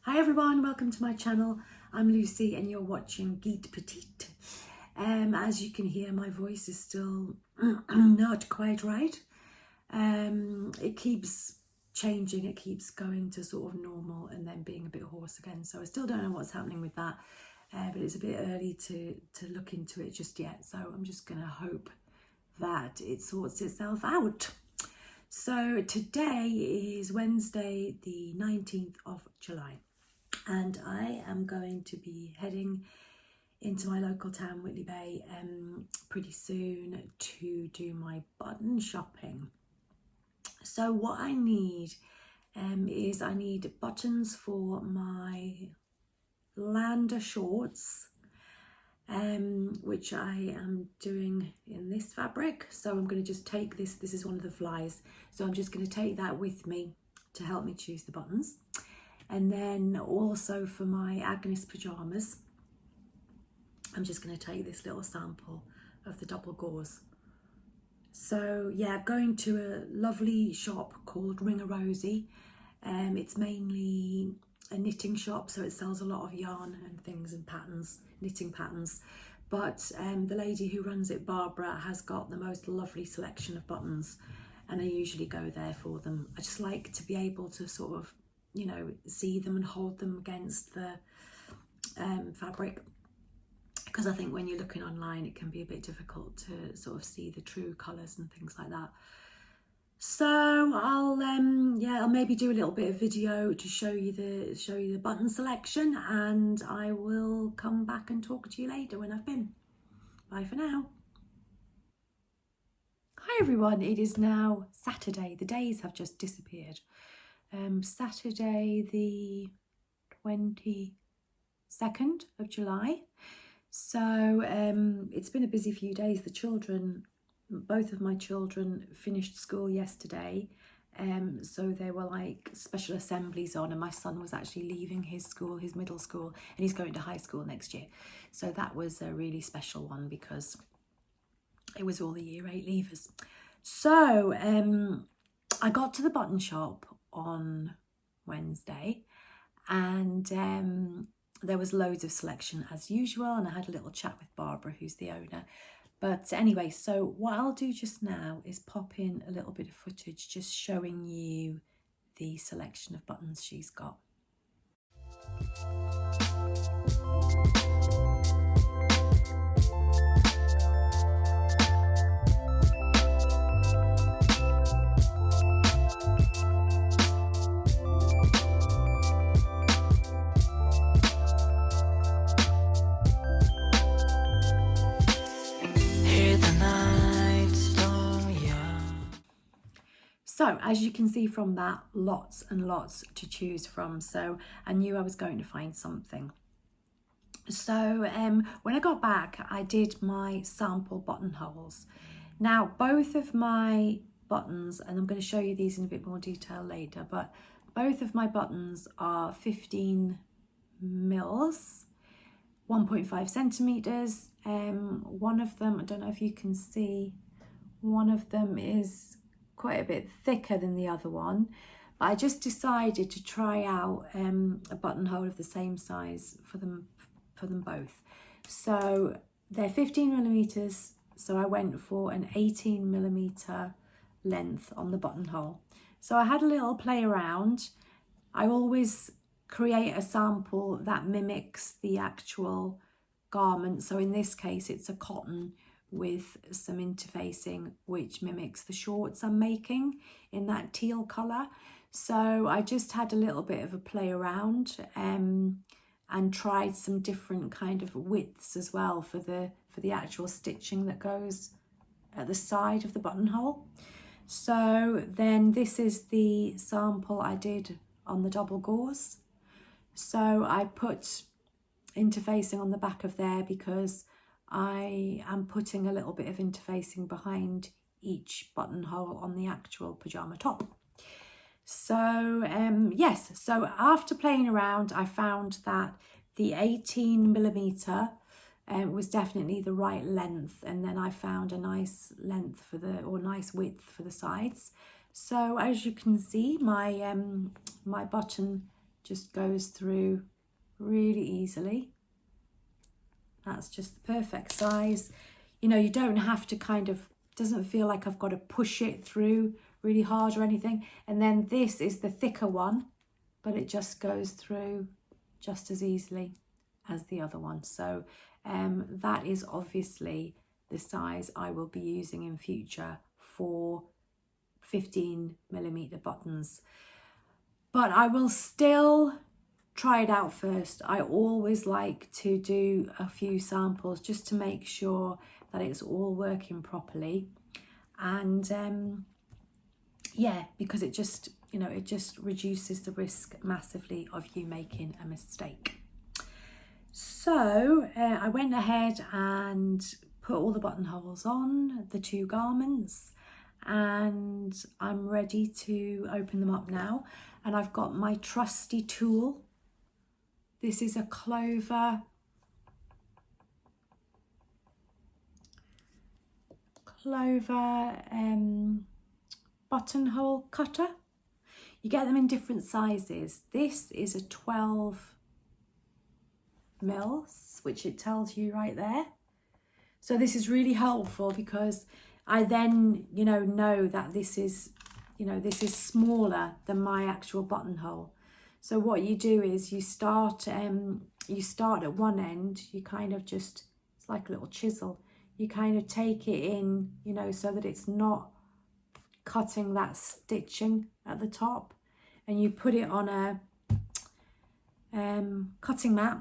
Hi everyone, welcome to my channel. I'm Lucy and you're watching Guide Petite. As you can hear, my voice is still not quite right. It keeps changing, it keeps going to sort of normal and then being a bit hoarse again. So I still don't know what's happening with that, but it's a bit early to look into it just yet. So I'm just gonna hope that it sorts itself out. So today is Wednesday, the 19th of July. And I am going to be heading into my local town, Whitley Bay, pretty soon to do my button shopping. So what I need is I need buttons for my Lander shorts, which I am doing in this fabric. So I'm going to just take this is one of the flies. So I'm just going to take that with me to help me choose the buttons. And then also for my Agnes pyjamas, I'm just going to take this little sample of the double gauze. So yeah, going to a lovely shop called Ring-a-Rosie. It's mainly a knitting shop, so it sells a lot of yarn and things and patterns, knitting patterns. But the lady who runs it, Barbara, has got the most lovely selection of buttons, and I usually go there for them. I just like to be able to sort of, you know, see them and hold them against the fabric, because I think when you're looking online it can be a bit difficult to sort of see the true colours and things like that. So I'll maybe do a little bit of video to show you the button selection, and I will come back and talk to you later when I've been. Bye for now. Hi everyone, it is now Saturday. The days have just disappeared. Saturday the 22nd of July. So it's been a busy few days. The children, both of my children finished school yesterday, so there were like special assemblies on, and my son was actually leaving his school, his middle school, and he's going to high school next year. So that was a really special one because it was all the year 8 leavers. So I got to the button shop on Wednesday, and there was loads of selection as usual, and I had a little chat with Barbara, who's the owner. But anyway, so what I'll do just now is pop in a little bit of footage just showing you the selection of buttons she's got. So as you can see from that, lots and lots to choose from. So I knew I was going to find something. So when I got back, I did my sample buttonholes. Now, both of my buttons, and I'm going to show you these in a bit more detail later, but both of my buttons are 15 mils, 1.5 centimeters. One of them, I don't know if you can see, one of them is quite a bit thicker than the other one, but I just decided to try out a buttonhole of the same size for them both. So they're 15 millimeters, so I went for an 18 millimeter length on the buttonhole. So I had a little play around. I always create a sample that mimics the actual garment. So in this case, it's a cotton with some interfacing which mimics the shorts I'm making in that teal colour. So I just had a little bit of a play around and tried some different kind of widths as well for the actual stitching that goes at the side of the buttonhole. So then this is the sample I did on the double gauze. So I put interfacing on the back of there because I am putting a little bit of interfacing behind each buttonhole on the actual pyjama top. So yes, so after playing around, I found that the 18 millimeter was definitely the right length, and then I found a nice length for nice width for the sides. So as you can see, my button just goes through really easily. That's just the perfect size. You know, you don't have to kind of, doesn't feel like I've got to push it through really hard or anything. And then this is the thicker one, but it just goes through just as easily as the other one. So that is obviously the size I will be using in future for 15mm buttons. But I will still try it out first. I always like to do a few samples just to make sure that it's all working properly. And yeah, because it just, you know, it just reduces the risk massively of you making a mistake. So I went ahead and put all the buttonholes on the 2 garments, and I'm ready to open them up now. And I've got my trusty tool. This is a Clover buttonhole cutter. You get them in different sizes. This is a 12 mils, which it tells you right there. So this is really helpful because I then, you know that this is, this is smaller than my actual buttonhole. So what you do is you start at one end, you kind of just, it's like a little chisel. You kind of take it in, so that it's not cutting that stitching at the top, and you put it on a cutting mat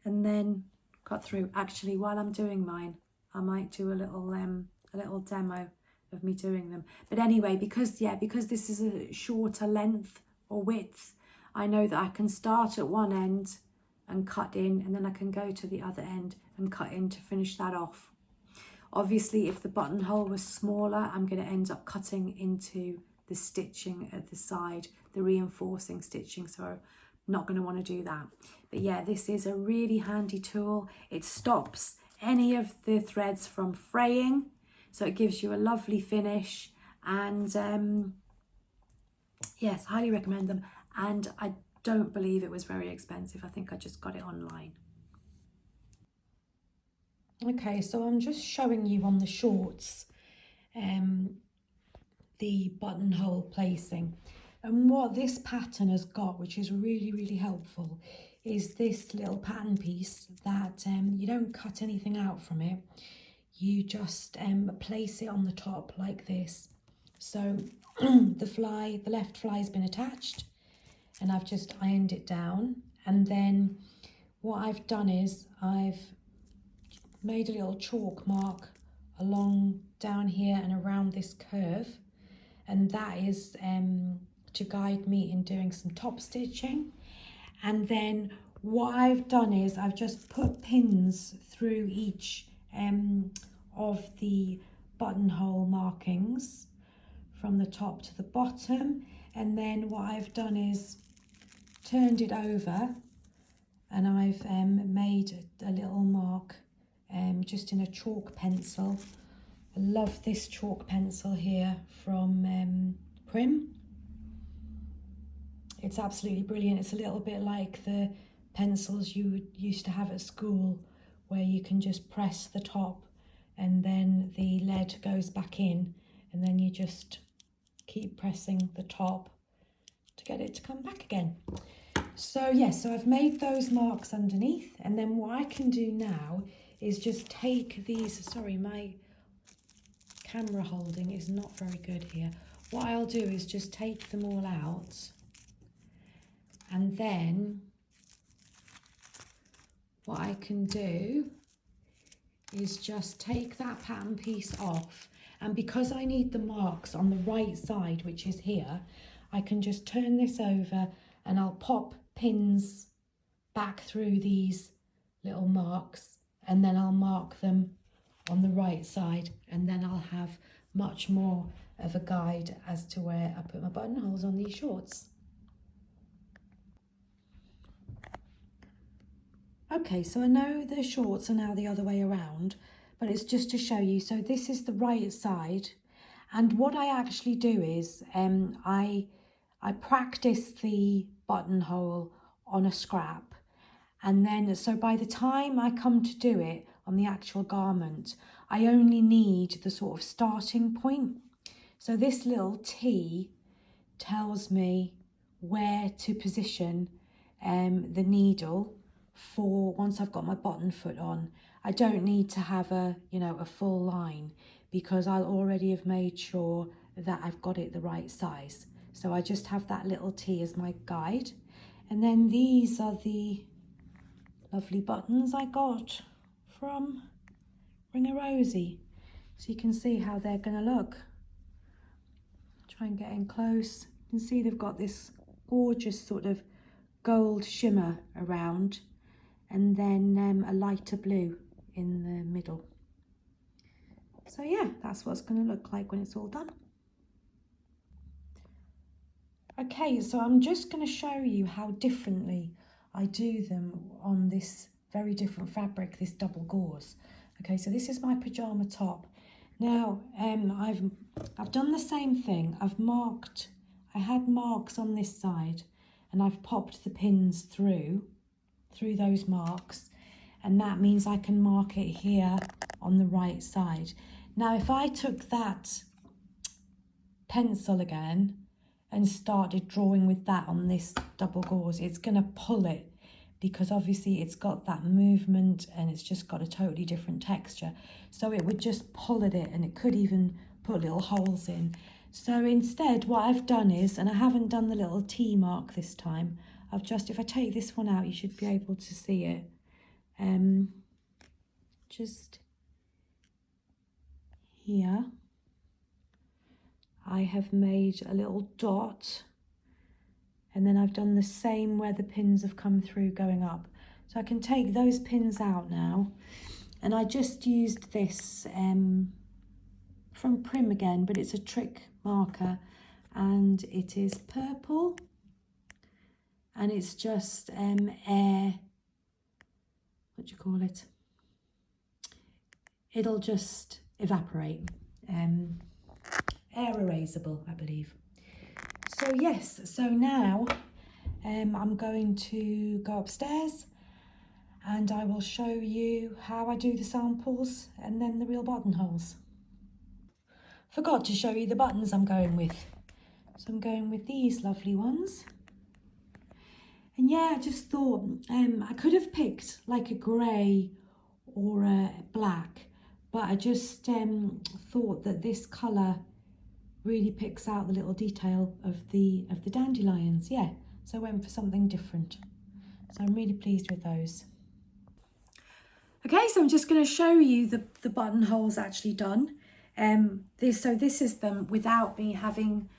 and then cut through. Actually, while I'm doing mine, I might do a little demo of me doing them. But anyway, because this is a shorter length or width, I know that I can start at one end and cut in, and then I can go to the other end and cut in to finish that off. Obviously, if the buttonhole was smaller, I'm going to end up cutting into the stitching at the side, the reinforcing stitching, so I'm not going to want to do that. But yeah, this is a really handy tool. It stops any of the threads from fraying, so it gives you a lovely finish. And yes, highly recommend them. And I don't believe it was very expensive. I think I just got it online. Okay, so I'm just showing you on the shorts the buttonhole placing. And what this pattern has got, which is really, really helpful, is this little pattern piece that you don't cut anything out from it. You just place it on the top like this. So the left fly has been attached, and I've just ironed it down. And then what I've done is I've made a little chalk mark along down here and around this curve, and that is to guide me in doing some top stitching. And then what I've done is I've just put pins through each of the buttonhole markings from the top to the bottom. And then what I've done is turned it over, and I've made a little mark just in a chalk pencil. I love this chalk pencil here from Prim. It's absolutely brilliant. It's a little bit like the pencils you used to have at school, where you can just press the top and then the lead goes back in, and then you just keep pressing the top to get it to come back again. So yes, so I've made those marks underneath, and then what I can do now is just take these, sorry, my camera holding is not very good here. What I'll do is just take them all out, and then what I can do is just take that pattern piece off, and because I need the marks on the right side, which is here, I can just turn this over and I'll pop pins back through these little marks, and then I'll mark them on the right side, and then I'll have much more of a guide as to where I put my buttonholes on these shorts. Okay, so I know the shorts are now the other way around, but it's just to show you. So this is the right side, and what I actually do is I I practice the buttonhole on a scrap, and then so by the time I come to do it on the actual garment, I only need the sort of starting point. So this little T tells me where to position the needle for once I've got my bottom foot on. I don't need to have a full line, because I'll already have made sure that I've got it the right size. So I just have that little T as my guide. And then these are the lovely buttons I got from Ring-a-Rosie. So you can see how they're going to look. Try and get in close. You can see they've got this gorgeous sort of gold shimmer around, and then a lighter blue in the middle. So yeah, that's what it's going to look like when it's all done. Okay, so I'm just going to show you how differently I do them on this very different fabric, this double gauze. Okay, so this is my pyjama top. Now, I've done the same thing. I had marks on this side, and I've popped the pins through those marks, and that means I can mark it here on the right side. Now, if I took that pencil again and started drawing with that on this double gauze, it's going to pull it, because obviously it's got that movement and it's just got a totally different texture. So it would just pull at it, and it could even put little holes in. So instead what I've done is, and I haven't done the little T mark this time, if I take this one out, you should be able to see it. Just here, I have made a little dot, and then I've done the same where the pins have come through going up. So I can take those pins out now, and I just used this from Prim again, but it's a trick marker, and it is purple, and it's just air, what do you call it? It'll just evaporate, air erasable, I believe. So yes, so now I'm going to go upstairs, and I will show you how I do the samples and then the real buttonholes. Forgot to show you the buttons I'm going with. So I'm going with these lovely ones. And yeah, I just thought I could have picked like a grey or a black, but I just thought that this colour really picks out the little detail of the dandelions. Yeah, so I went for something different. So I'm really pleased with those. Okay, so I'm just going to show you the buttonholes actually done. This is them without me having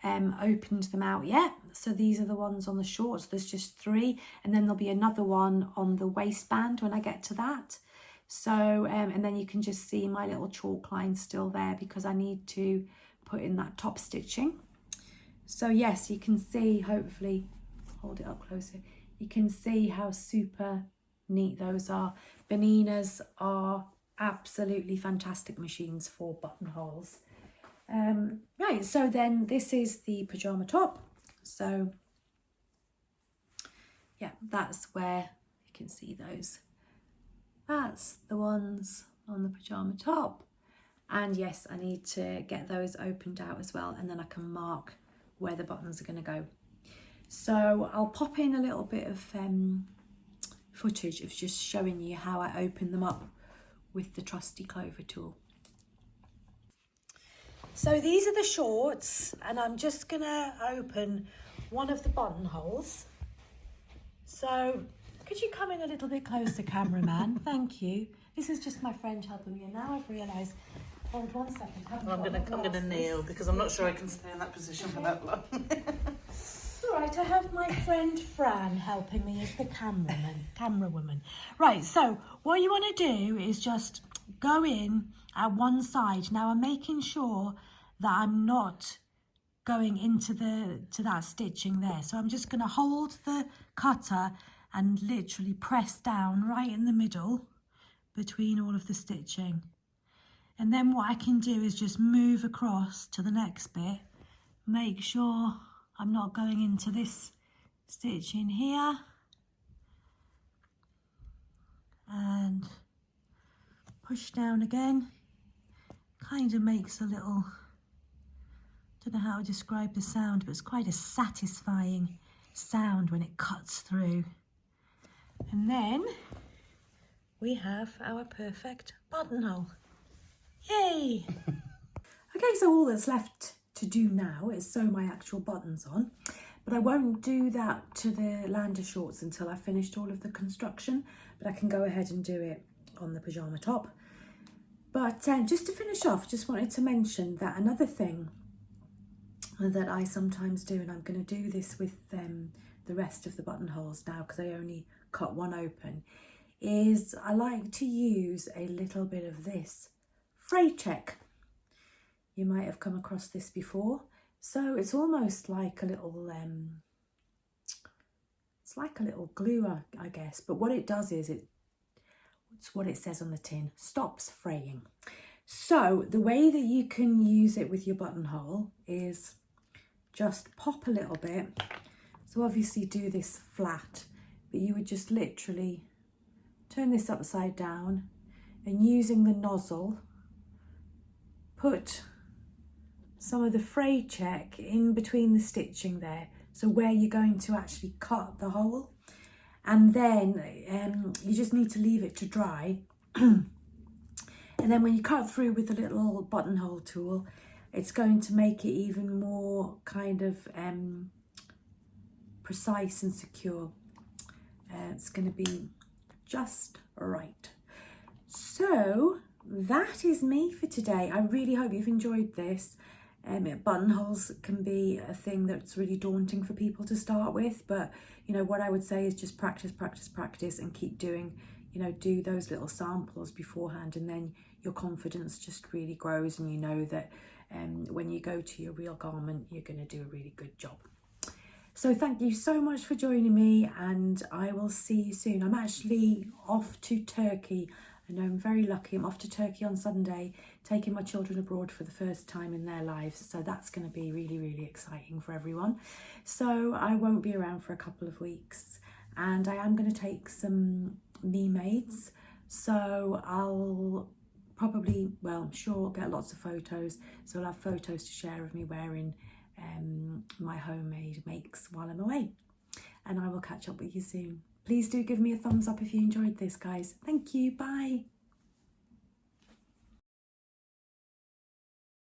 opened them out yet. So these are the ones on the shorts. There's just 3, and then there'll be another one on the waistband when I get to that. So and then you can just see my little chalk line still there, because I need to put in that top stitching. So yes, you can see, hopefully, hold it up closer, you can see how super neat those are. Beninas are absolutely fantastic machines for buttonholes. Right, so then this is the pyjama top. So yeah, that's where you can see those. That's the ones on the pyjama top. And yes, I need to get those opened out as well, and then I can mark where the buttons are going to go. So I'll pop in a little bit of footage of just showing you how I open them up with the trusty clover tool. So these are the shorts, and I'm just going to open one of the buttonholes. So could you come in a little bit closer, cameraman? Thank you. This is just my friend helping me, and now I've realised. Hold 1 second. I'm gonna kneel, because I'm not sure I can stay in that position for that long. It's all right. I have my friend Fran helping me as the camera woman. Right. So what you want to do is just go in at one side. Now I'm making sure that I'm not going into that stitching there. So I'm just going to hold the cutter and literally press down right in the middle between all of the stitching. And then what I can do is just move across to the next bit, make sure I'm not going into this stitch in here. And push down again. Kind of makes a little, don't know how to describe the sound, but it's quite a satisfying sound when it cuts through. And then we have our perfect buttonhole. Yay! Okay, so all that's left to do now is sew my actual buttons on, but I won't do that to the Lander shorts until I've finished all of the construction, but I can go ahead and do it on the pyjama top. But just to finish off, just wanted to mention that another thing that I sometimes do, and I'm going to do this with the rest of the buttonholes now because I only cut one open, is I like to use a little bit of this Fray check. You might have come across this before. So it's almost like a little, it's like a little glue, I guess. But what it does is, it's what it says on the tin, stops fraying. So the way that you can use it with your buttonhole is just pop a little bit. So obviously do this flat, but you would just literally turn this upside down and using the nozzle, put some of the Fray check in between the stitching there, so where you're going to actually cut the hole, and then you just need to leave it to dry. And then when you cut through with the little buttonhole tool, it's going to make it even more kind of precise and secure. It's going to be just right. So that is me for today. I really hope you've enjoyed this. Buttonholes can be a thing that's really daunting for people to start with, but you know what I would say is just practice, practice, practice, and keep doing, you know, do those little samples beforehand, and then your confidence just really grows, and you know that when you go to your real garment, you're going to do a really good job. So thank you so much for joining me, and I will see you soon. I'm actually off to Turkey. I know I'm very lucky. I'm off to Turkey on Sunday, taking my children abroad for the first time in their lives. So that's going to be really, really exciting for everyone. So I won't be around for a couple of weeks, and I am going to take some me-mades. So I'll probably, well, I'm sure I'll get lots of photos. So I'll have photos to share of me wearing my homemade makes while I'm away. And I will catch up with you soon. Please do give me a thumbs up if you enjoyed this, guys. Thank you. Bye.